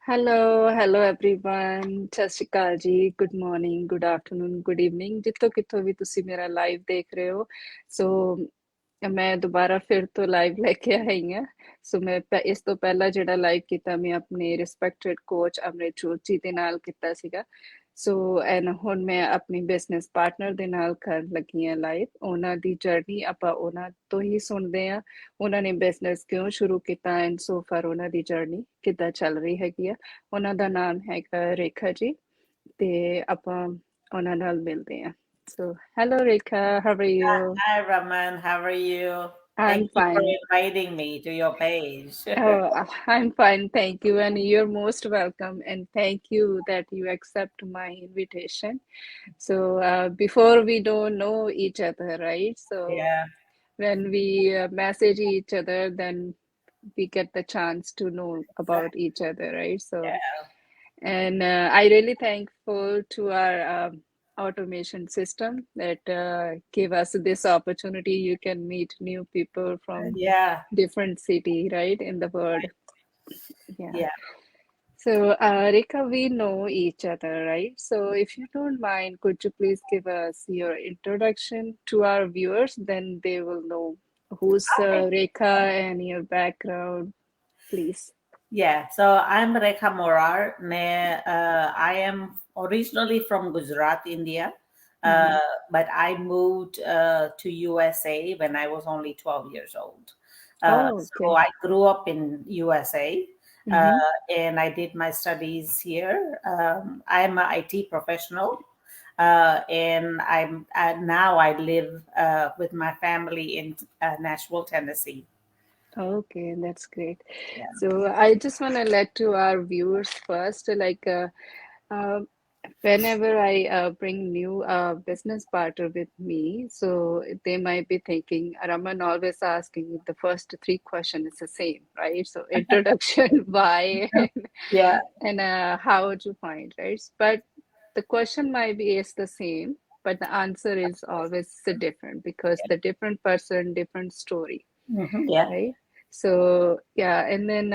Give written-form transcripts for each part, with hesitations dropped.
hello everyone. ਸਤਿ ਸ਼੍ਰੀ ਅਕਾਲ ਜੀ, good morning, good afternoon, good evening, ਜਿੱਥੋਂ ਕਿੱਥੋਂ ਵੀ ਤੁਸੀਂ ਮੇਰਾ ਲਾਈਵ ਦੇਖ ਰਹੇ ਹੋ। ਸੋ ਮੈਂ ਦੁਬਾਰਾ ਫਿਰ ਤੋਂ ਲਾਈਵ ਲੈ ਕੇ ਆਈ ਹਾਂ। ਸੋ ਇਸ ਤੋਂ ਪਹਿਲਾਂ ਜਿਹੜਾ ਲਾਈਵ ਕੀਤਾ ਮੈਂ ਆਪਣੇ ਰਿਸਪੈਕਟਡ ਕੋਚ ਅਮਰਿਤਜੋਤ ਜੀ ਦੇ ਨਾਲ ਕੀਤਾ ਸੀਗਾ। ਸੋ ਐਂਡ ਹੁਣ ਮੈਂ ਆਪਣੀ ਬਿਜ਼ਨਸ ਪਾਰਟਨਰ ਦੇ ਨਾਲ ਕਰਨ ਲੱਗੀ ਹਾਂ ਲਾਈਵ। ਉਹਨਾਂ ਦੀ ਜਰਨੀ ਆਪਾਂ ਉਹਨਾਂ ਤੋਂ ਹੀ ਸੁਣਦੇ ਹਾਂ। ਉਹਨਾਂ ਨੇ ਬਿਜ਼ਨਸ ਕਿਉਂ ਸ਼ੁਰੂ ਕੀਤਾ ਐਂਡ ਸੋ ਫਾਰ ਉਹਨਾਂ ਦੀ ਜਰਨੀ ਕਿੱਦਾਂ ਚੱਲ ਰਹੀ ਹੈਗੀ ਆ। ਉਹਨਾਂ ਦਾ ਨਾਮ ਹੈਗਾ ਰੇਖਾ ਜੀ ਤੇ ਆਪਾਂ ਉਹਨਾਂ ਨਾਲ ਮਿਲਦੇ ਹਾਂ। So hello Rekha, how are you? Hi, Raman. How are you? I'm Thank you for fine. inviting me to your page. Oh, I'm fine, thank you. And you're most welcome. And thank you that you accept my invitation. So, before we don't know each other, right? So, Yeah, when we message each other, then we get the chance to know about exactly. each other, right? So, Yeah, and I really thankful to our automation system that give us this opportunity. You can meet new people from yeah, different city, right, in the world. Yeah. yeah. So, Rika, we know each other, right? So, if you don't mind, could you please give us your introduction to our viewers? Then they will know who's Okay. Rika and your background, please. Yeah, so I'm Rekha Morar. I am originally from Gujarat, India, uh, Mm-hmm. but I moved to USA when I was only 12 years old. Oh, So okay. I grew up in USA, uh, Mm-hmm. and I did my studies here. I'm an IT professional, and now I live with my family in Nashville, Tennessee. Okay, that's great. Yeah. So I just want to let to our viewers first, like uh, whenever I bring new business partner with me, so they might be thinking, Raman always asking the first three questions is the same, right? So introduction, why, Yeah. and how would you find, right? But the question might be is the same, but the answer is always different because the different person, different story, Yeah. right? So yeah, and then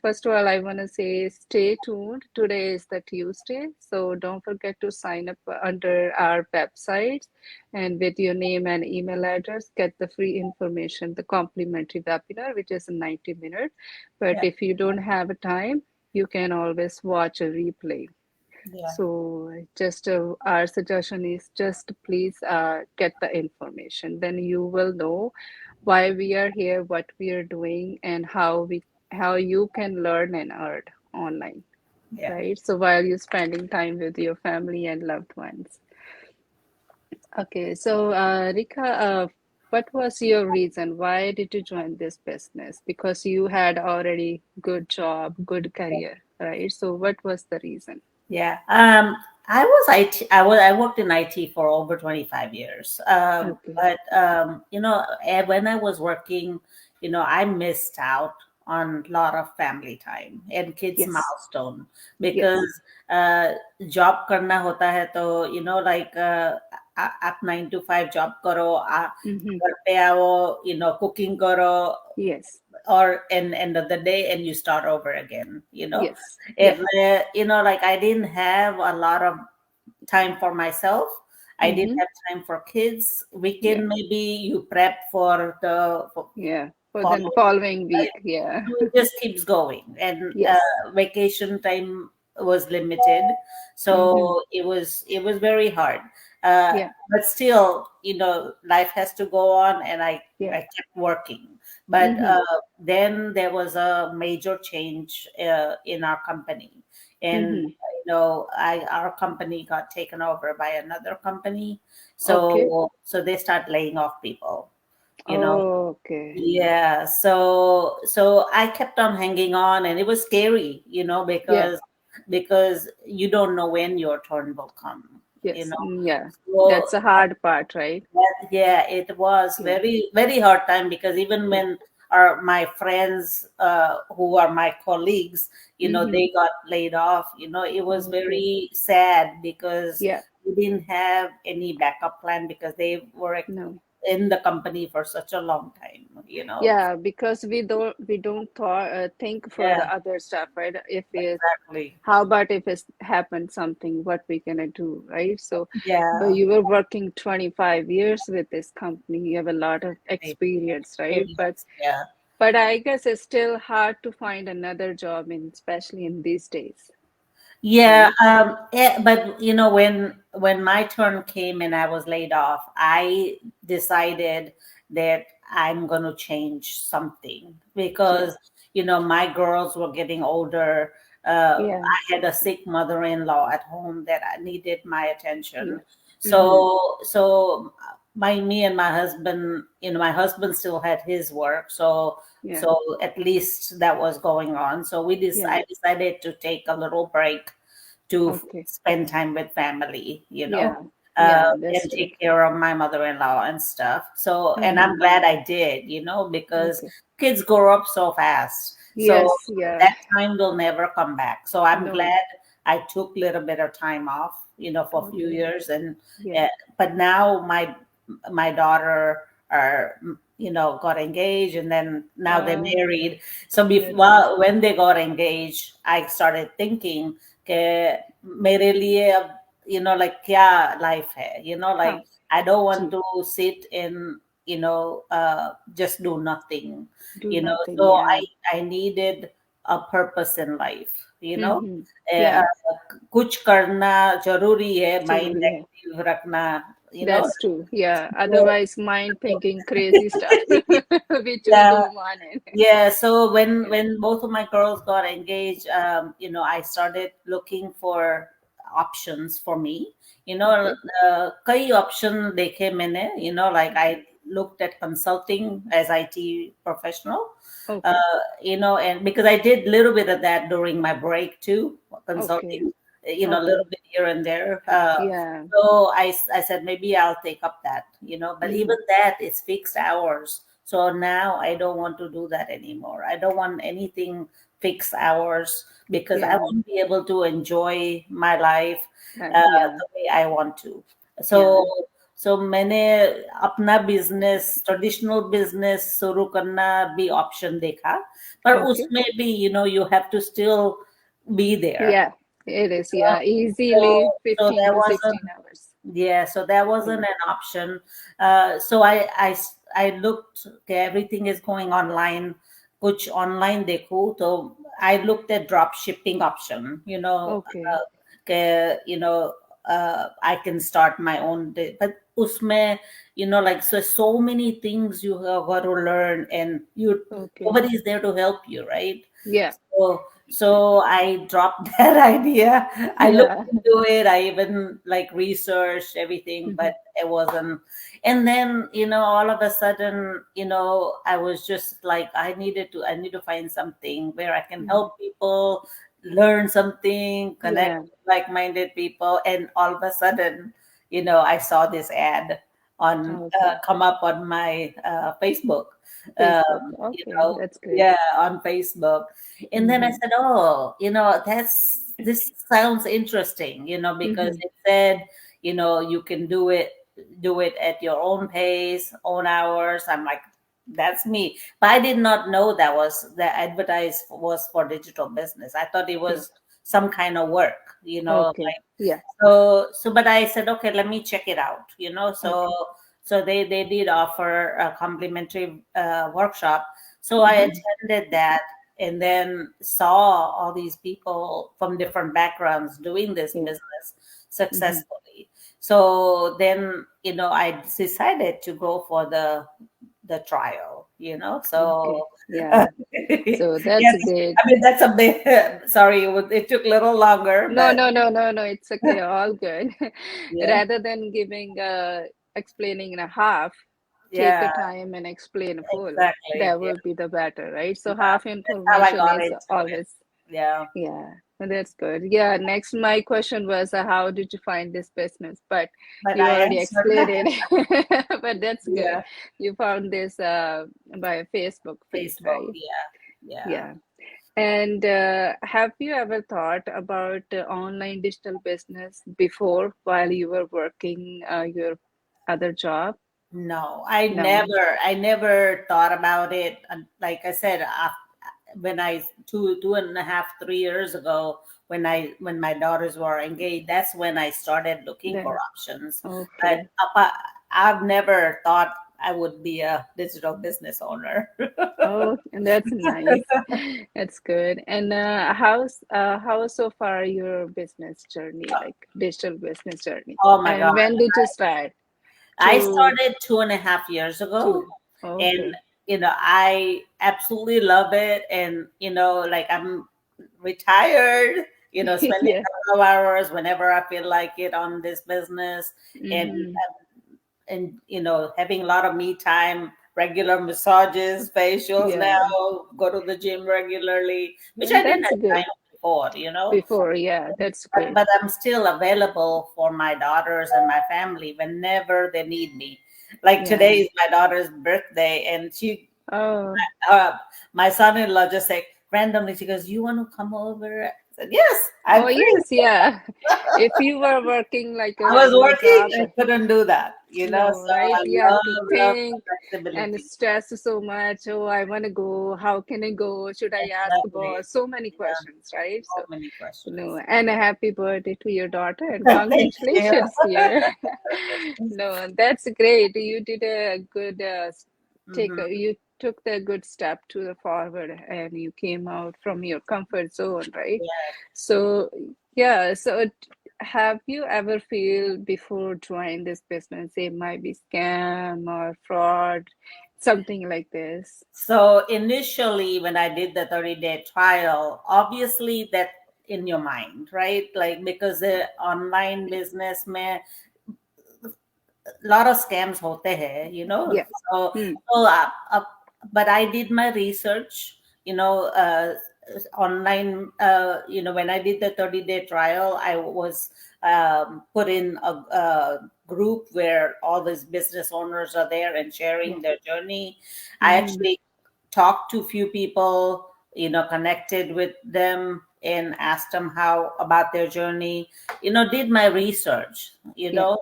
first of all, I want to say stay tuned. Today is the Tuesday, so don't forget to sign up under our website and with your name and email address, get the free information, the complimentary webinar, which is 90 minutes. But Yeah. if you don't have time, you can always watch a replay. Yeah. So just our suggestion is just please get the information. Then you will know why we are here, what we are doing, and how you can learn and earn online, Yeah. right? So while you're spending time with your family and loved ones. Okay, so Rika, what was your reason? Why did you join this business? Because you had already good job, good career, right? So what was the reason? Yeah. I was IT. I worked in IT for over 25 years. Okay. But when I was working, I missed out on a lot of family time and kids Yes. milestone Yes. because job करना होता है तो like आप 9 to 5 job करो Mm-hmm. घर पे आओ cooking करो Yes. or end of the day and you start over again. Yes. Yeah. If like I didn't have a lot of time for myself. I didn't Mm-hmm. have time for kids. Yeah. Weekend maybe you prep for the Yeah. For the following, following right? week. Yeah. So it just keeps going, and Yes. vacation time was limited, Mm-hmm. so it was very hard. Uh, Yeah. but still, life has to go on, and Yeah. I kept working. But Mm-hmm. then there was a major change in our company, and Mm-hmm. our company got taken over by another company, Okay. so they start laying off people. You know, Okay. yeah, so I kept on hanging on, and it was scary, Yeah. because you don't know when your turn will come, you Yes. know. Yeah. So That's a hard part, right? yeah, it was Yeah. very very hard time because even Yeah. when my friends who are my colleagues, Mm-hmm. they got laid off. It was Okay. very sad because Yeah. we didn't have any backup plan because they were No. in the company for such a long time. Yeah, because we don't think for Yeah, the other stuff, right? If it exactly. how about if it's happened something, what we gonna do, right? So, but Yeah, you were working 25 years with this company, you have a lot of experience, right? But experience. Yeah. but I guess it's still hard to find another job in, especially in these days, Yeah, right? but when my turn came and I was laid off, I decided that I'm going to change something Yeah, because my girls were getting older. yeah, I had a sick mother-in-law at home that I needed my attention. yeah. Mm-hmm. So me and my husband, my husband still had his work, so Yeah, so at least that was going on. So yeah. I decided to take a little break to Okay. spend time with family, Yeah, yeah, that's and good. take care of my mother-in-law and stuff. So, and I'm Mm-hmm. glad I did, because Okay. kids grow up so fast. So Yes, yeah. that time will never come back. So I'm No. glad I took a little bit of time off, for a few Okay. years, and Yeah. uh, but now my daughter are got engaged, and then now they're Uh, married. So that's nice. when they got engaged, I started thinking कि मेरे लिए अब like क्या life है, हाँ, like I don't want ji. to sit and just do nothing, Do nothing. so Yeah. I needed a purpose in life, Mm-hmm. uh, Yeah. कुछ करना जरूरी है, माइंड जरूरी है. एक्टिव रखना, That's true. Yeah. so, Otherwise, mind thinking crazy stuff, which we yeah. don't want it. Yeah, so Yeah. when both of my girls got engaged, I started looking for options for me. Okay. कई option देखे मैंने, like Okay. I looked at consulting as IT professional, Okay. and because I did a little bit of that during my break too, Okay. consulting, a Okay. little bit here and there. Yeah. So I said maybe I'll take up that, but Mm-hmm. even that is fixed hours. So now I don't want to do that anymore. I don't want anything fixed hours because I Yeah. won't be able to enjoy my life Yeah. the way I want to. Yeah. So मैंने अपना business traditional business शुरू करना भी option देखा, पर Okay. उसमें भी you have to still be there. Yeah. It is. Uh, Yeah. so Easily so 15 there to wasn't 16 hours. yeah, so that Yeah. wasn't an option. So I looked, okay, everything is going online. Kuch online dekho, so I looked at drop shipping option. Okay. I can start my own, but usme, like so many things you have got to learn, and Okay. nobody is there to help you, right? Yeah. So I dropped that idea. I looked Yeah. into it. I even like researched everything, Mhm. but it wasn't. And then, all of a sudden, I was just like, I need to find something where I can Mhm. help people learn something, connect Yeah. with like-minded people. And all of a sudden, I saw this ad Okay. come up on my Facebook. Facebook. Um, you Okay. know, That's great. yeah, on Facebook. And then I Mm-hmm. said, oh, this sounds interesting, because Mm-hmm. it said, you can do it at your own pace, own hours. I'm like, that's me. But I did not know that advertise was for digital business. I thought it Yeah. was some kind of work, Okay. Yeah. but I said, okay, let me check it out, Okay. so they did offer a complimentary workshop. So I Mm-hmm. attended that, and then saw all these people from different backgrounds doing this Yeah. business Mm-hmm. successfully. So then, I decided to go for the trial, Okay. so Yeah. So that's yes, great. I mean, that's a bit, sorry, it took a little longer, No, but no, no, no, no. It's okay. All good. yeah, Rather than giving explaining in a half, take yeah, a time and explain full. exactly. That Yeah, will be the better, right? So yeah. half That's how I information got is into it. always. Yeah, Yeah, that's good. Yeah, next my question was how did you find this business? But but you I already answered explained that. it. But that's good. Yeah, You found this by a Facebook feed, Facebook. right? Yeah, yeah. Yeah. And have you ever thought about online digital business before while you were working your other job? No, No. I never thought about it. And like I said, when I two and a half, 3 years ago, when my daughters were engaged, that's when I started looking for Then options. But okay. I've never thought I would be a digital business owner. Oh, and that's nice. That's good. And how so far your business journey, like digital business journey? Oh my God. And when did you start I to started 2.5 years ago, to? Oh, and okay. I absolutely love it. And like I'm retired, spending Yeah. a couple of hours whenever I feel like it on this business, and Mm-hmm. having a lot of me time, regular massages, facials Yeah. now, go to the gym regularly, which And I didn't that's have good. time before. Before, yeah, that's but, great. but I'm still available for my daughters and my family whenever they need me. Like Yeah. today is my daughter's birthday, and Oh, uh, my son-in-law just said randomly, she goes, "You want to come over?" I said, "Yes, oh I'm free." yes, yeah. If you were working like a I was regular working, job, I couldn't do that. no, So right? I You have love, to love think the and flexibility. stress so much. Oh, I want to go. How can I go? Should I ask Exactly. boss? So many Yeah, questions, right? so So, many no, questions. and a happy birthday to your daughter and Thank you. congratulations, dear. No, that's great. You did a good Hmm. you took the good step to the forward and you came out from your comfort zone, right? Yeah. So, yeah, so have you ever feel before joining this business it might be scam or fraud, something like this? So initially, when I did the 30-day trial, obviously that in your mind, right? Like because the online business में lot of scams होते हैं. Yeah. So, Hmm. so but I did my research, online. When I did the 30-day trial, I was put in a group where all these business owners are there and Yeah. sharing their journey. I Mm-hmm. actually talked to few people, connected with them and asked them how about their journey, did my research, Yeah.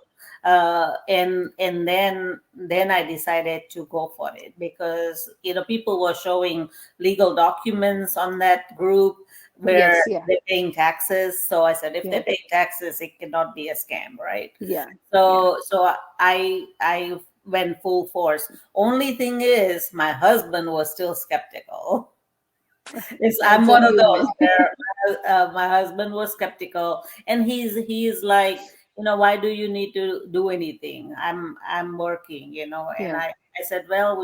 and then I decided to go for it because people were showing legal documents on that group where Yes. Yeah. they're paying taxes. So I said, if they Yeah. pay taxes, it cannot be a scam, right? Yeah. Yeah. So I went full force. Only thing is, my husband was still skeptical. I'm As a one of those human. where my husband was skeptical, and he's like, why do you need to do anything? I'm working, and Yeah. I said, well,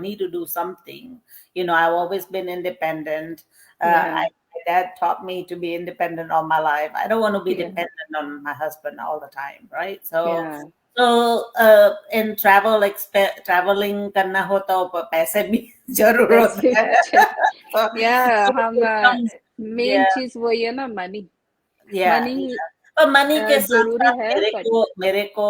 need to do something. I've always been independent. Yeah. My dad taught me to be independent all my life. I don't want to be Yeah. dependent on my husband all the time, right? In traveling करना हो तो पैसे भी जरूर पैसे होता भी है. चाहिए. So Yeah, हम it comes, मेन yeah, चीज वही है ना, मनी. yeah, money yeah. पर मनी के साथ जरूरी साथ है बट मेरे को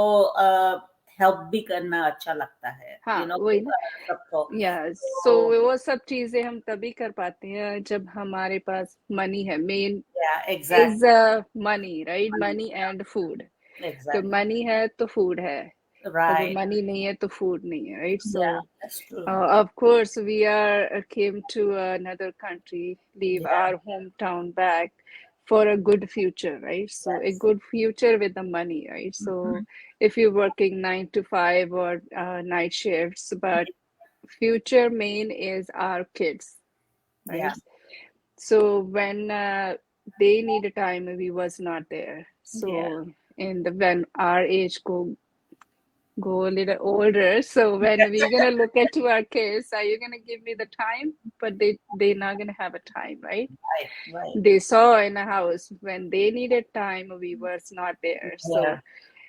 हेल्प भी करना अच्छा लगता है, हाँ वही ना. सबको. या सो So वो सब चीजें हम तभी कर पाते हैं जब हमारे पास मनी है. Main yeah, is exactly. Money, right? Money, money and food. yeah, तो exactly. मनी है तो फूड है, अगर Right. मनी नहीं है तो फूड नहीं है, right? So Yeah, that's true. of course we are came to another country, leave Yeah, our hometown back for a good future, right? So a yes. good future with the money, right? So Mhm. if you're working 9 to 5 or night shifts, but future main is our kids, Yeah, right? So when they need a time, we was not there. So yeah, in the when our age go a little older. So when we're gonna look at to our kids, are you gonna give me the time? But they're not gonna have a time, right? right, right. They saw in a house when they needed time, we was not there. Yeah, So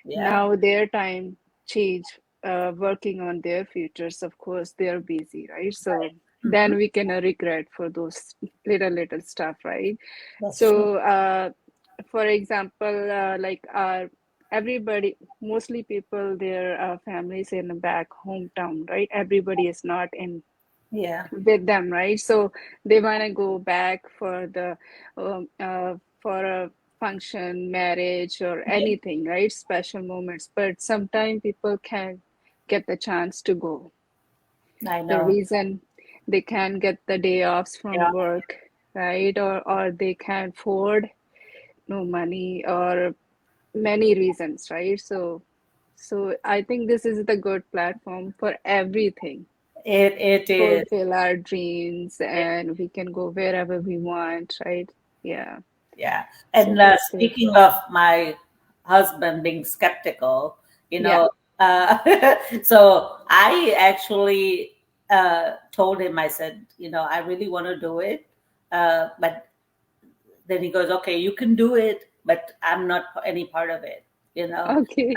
yeah, now their time change, working on their futures. Of course, they're busy, right? So hmm, then we can regret for those little stuff, right? that's true. So, for example, like everybody, mostly people, their families in the back hometown, right? Everybody is not in Yeah, with them, right? So they want to go back for the for a function, marriage, or yeah, anything, right? Special moments. But sometimes people can. get the chance to go. I The know. reason they can't get the day offs Yeah. from work, right? Or they can't afford no money, or many reasons, right? So I think this is the good platform for everything. It is. Fulfill our dreams and we can go wherever we want, right? Yeah. Yeah. So And that's great. speaking of my husband being skeptical, you Yeah. know, uh, so I actually told him, I said, I really want to do it. But then he goes, okay, you can do it, but I'm not any part of it, you know. Okay.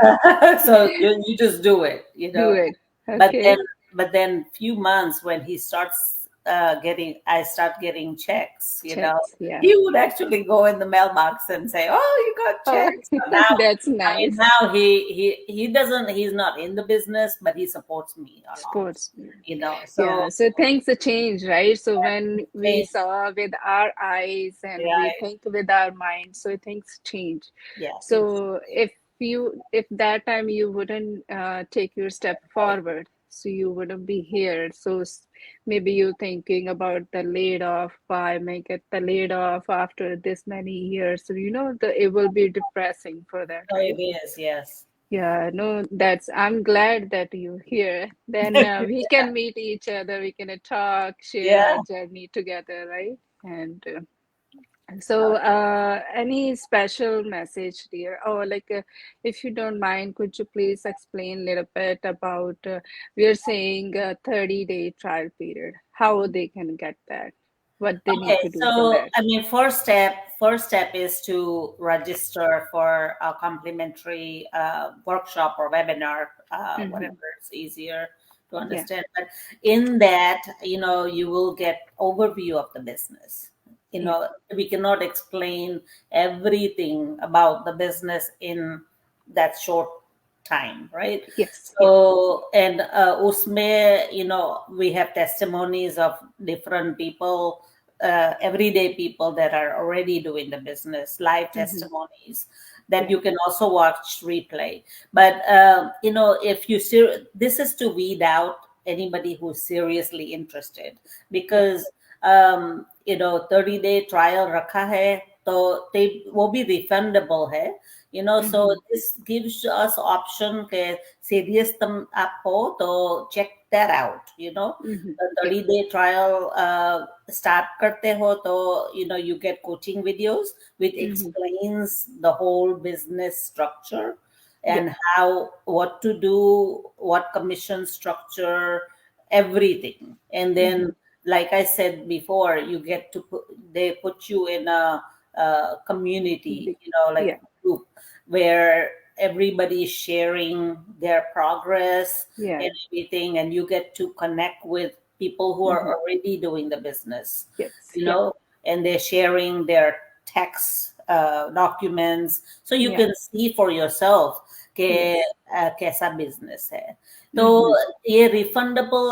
So you just do it, Do it. but then Okay. few months when he starts I start getting checks, Checks. Yeah. he would actually go in the mailbox and say, oh, you got Oh, checks. So now, that's I mean, nice. now he doesn't, he's not in the business, but he supports me a lot, Sports. so Yeah, so things change, right? So when we change. saw with our eyes and we Yeah, think with our mind, so things change. yeah, So exactly. if that time you wouldn't take your step forward, so you wouldn't be here. So maybe you thinking about the laid off, why make it the laid off after this many years. So it will be depressing for that, So right? it is, yes. Yeah, no, I'm glad that you're here. Then we can meet each other, we can talk, share Yeah. our journey together, right? And any special message, dear? Or like, if you don't mind, could you please explain a little bit about, we are saying a 30-day trial period, how they can get that, what they need Okay, to do for so that? I mean, first step is to register for a complimentary workshop or webinar, whatever Mm-hmm. is easier to Yeah. understand. But in that, you will get overview of the business. Yeah. We cannot explain everything about the business in that short time, right? Yes. Yeah. So, and usme, we have testimonies of different people, everyday people that are already doing the business, live Mm-hmm. testimonies that Yeah. you can also watch replay. But if this is to weed out anybody who's seriously interested, Yeah. because 30-day trial rakha hai, तो they वो भी refundable है, so Mm-hmm. this gives us option के serious तुम आप हो तो check that out, Mm-hmm. the Yeah. 30-day trial start करते हो तो you get coaching videos which Mm-hmm. explains the whole business structure Yeah. and how what to do, what commission structure, everything. And then, Mm-hmm. like I said before, you get to they put you in a, community, like Yeah. a group where everybody is sharing their progress Yeah. and everything, and you get to connect with people who are Mm-hmm. already doing the business, Yes. Yeah. and they're sharing their tax documents, so you Yeah. can see for yourself कि Yes. कैसा business है. तो Mm-hmm. ये refundable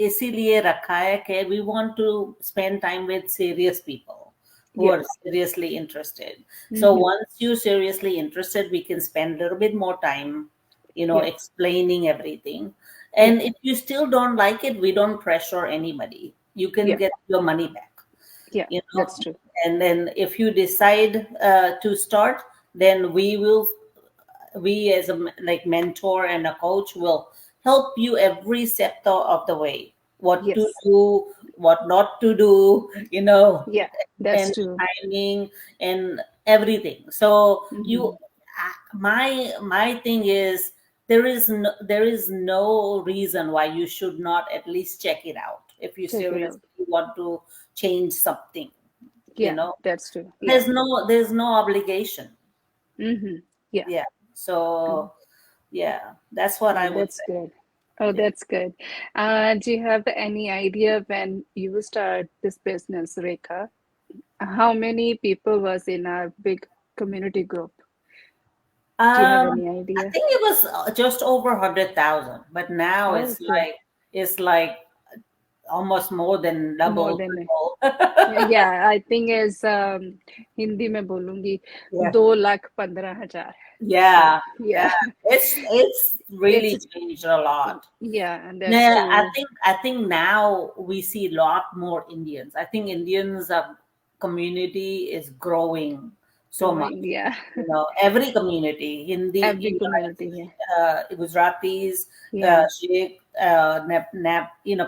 इसीलिए रखा है कि we want to spend time with serious people who Yeah. are seriously interested. So Mm-hmm. once you're seriously interested, we can spend a little bit more time, Yeah. explaining everything. Yeah. And if you still don't like it, we don't pressure anybody. You can Yeah. get your money back, Yeah. you That's know. true. And then if you decide to start, then we as a like mentor and a coach will help you every step of the way, what to Yes. do, what not to do, Yeah. That's and true. timing and everything. So Mm-hmm. my thing is, there is no reason why you should not at least check it out if you Check it out. seriously want to change something, you Yeah. know That's true. Yeah. there's no obligation. Mm-hmm. Yeah. Yeah. Mm. So yeah, that's what Oh, I would that's say. good. Oh, Yeah. that's good. Do you have any idea when you start this business, Rekha? How many people was in our big community group? Do you have any I idea? think it was just over 100,000, but now Oh, it's okay. like it's like almost more than more double, than triple. yeah, I think is Hindi में बोलूंगी Yeah. 2,15,000. So Yeah, yeah, yeah. It's it's really changed a lot. yeah, that's Yeah, true. I think now we see a lot more Indians. I think Indians community is growing so much. Growing, yeah. Every community, Hindi, Every community, yeah, Gujaratis, yeah. Sikh,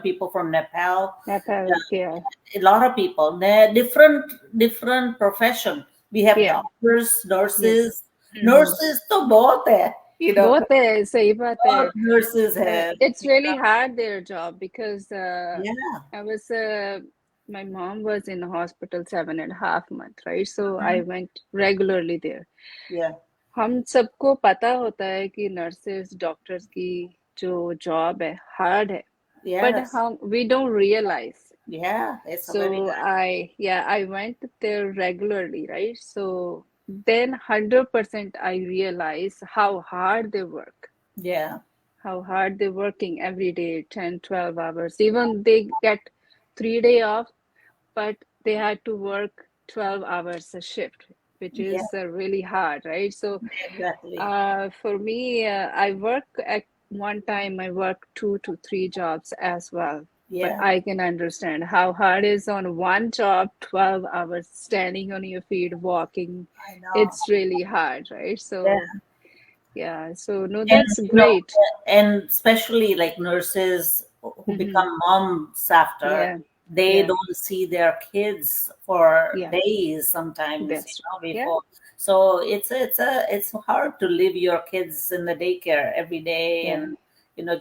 people from Nepal, Nepal, yeah, a lot of people. They're different profession. We have yeah, doctors, yes. nurses. Mm-hmm. Nurses तो बहुत है, बहुत है, सही बात है. बहुत nurses है. It's really hard their job because Yeah, I was my mom was in the hospital 7.5 months, right? So I mhm, went regularly there. yeah, हम सबको पता होता है कि नर्सेस डॉक्टर्स की जो जॉब है हार्ड है, but yes, हम we don't realize. yeah. It's a very So I went there regularly, right? So then 100% I realized how hard they work, yeah, how hard they're working every day, 10, 12 hours. Even they get 3 day off, but they had to work 12 hours a shift, which yeah, is really hard, right? So exactly. for me, I work at one time, I work 2 to 3 jobs as well. But Yeah, I can understand how hard it is on one job, 12 hours standing on your feet, walking. I know. It's really hard, right? Yeah. So, yeah, so no, And that's great. and especially like nurses who Hmm. become moms after, Yeah, they yeah, don't see their kids for yeah, days sometimes, that's yeah, before. So it's hard to leave your kids in the daycare every day yeah. and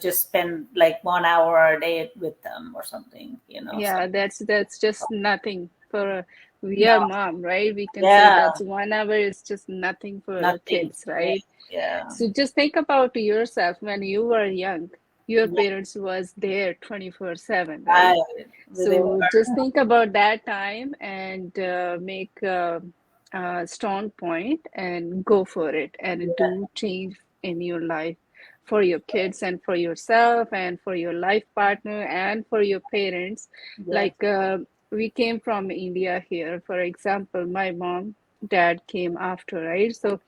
just spend like 1 hour a day with them or something. So Yeah, that's just nothing for we no, are mom, right? We can say yeah, that's 1 hour is just nothing for nothing. kids, Yeah, right? yeah, So just think about yourself when you were young. Your yeah. parents was there 24/7, I right? they So just think about that time and make a strong point and go for it and yeah, do change in your life for your kids and for yourself and for your life partner and for your parents. yeah, Like we came from India here, for example, my mom, dad came after, right? So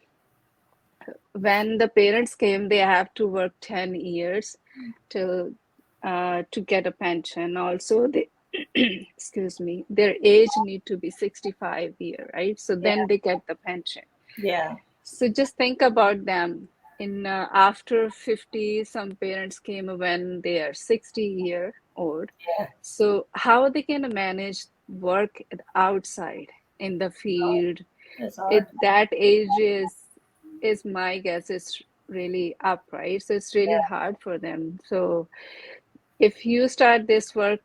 when the parents came, they have to work 10 years to get a pension. Also, they excuse me, their age need to be 65 year, right? So yeah, then they get the pension. yeah, So just think about them. In after 50, some parents came when they are 60-year old. yeah. So how they can manage work outside in the field? It's It hard. that age is my guess is really up, right? So it's really hard for them. So if you start this work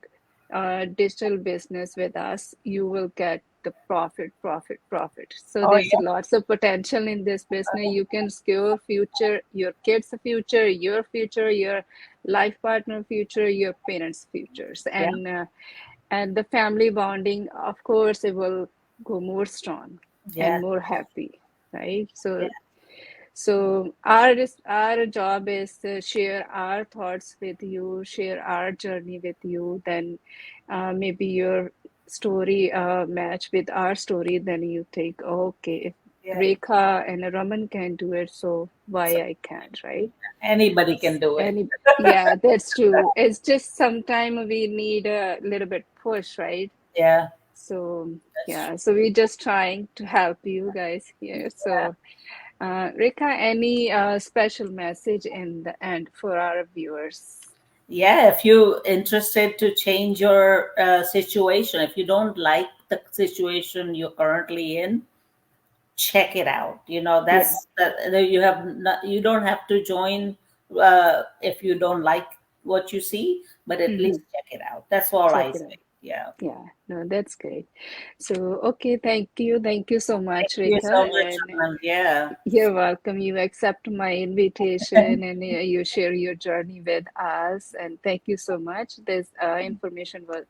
digital business with us, you will get the profit, profit, profit. So Oh there's yeah, lots of potential in this business. You can secure future, your kids' future, your life partner future, your parents' futures, yeah, and the family bonding. Of course, it will go more strong and yeah, more happy, right? yeah, So our job is to share our thoughts with you, share our journey with you. Then maybe your story match with our story. Then you think, oh, okay, if yeah. Rekha and Raman can do it, so why So I can't, right? anybody can do it. And yeah, that's true. It's just sometimes we need a little bit push, right? Yeah, So that's true. yeah, so we're just trying to help you guys here. Yeah. So Rika, any special message in the end for our viewers? Yeah, if you interested to change your situation, if you don't like the situation you're currently in, check it out. Yeah. That's that you have not, you don't have to join if you don't like what you see, but at Hmm. least check it out. That's all Check I it out. say. Yeah. Yeah, no, that's great. So, okay, thank you so Thank much, you Rika. so much, And Anand. Yeah. you're welcome. You accept my invitation and you share your journey with us. And thank you so much. This information was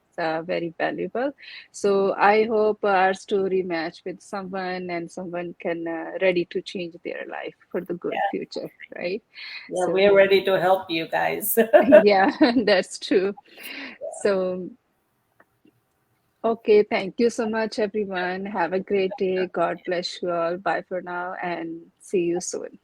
very valuable. So I hope our story match with someone and someone can ready to change their life for the good future, right? Yeah, So we're ready to help you guys. yeah, that's true. So, okay, thank you so much, everyone. Have a great day. God bless you all. Bye for now, and see you soon.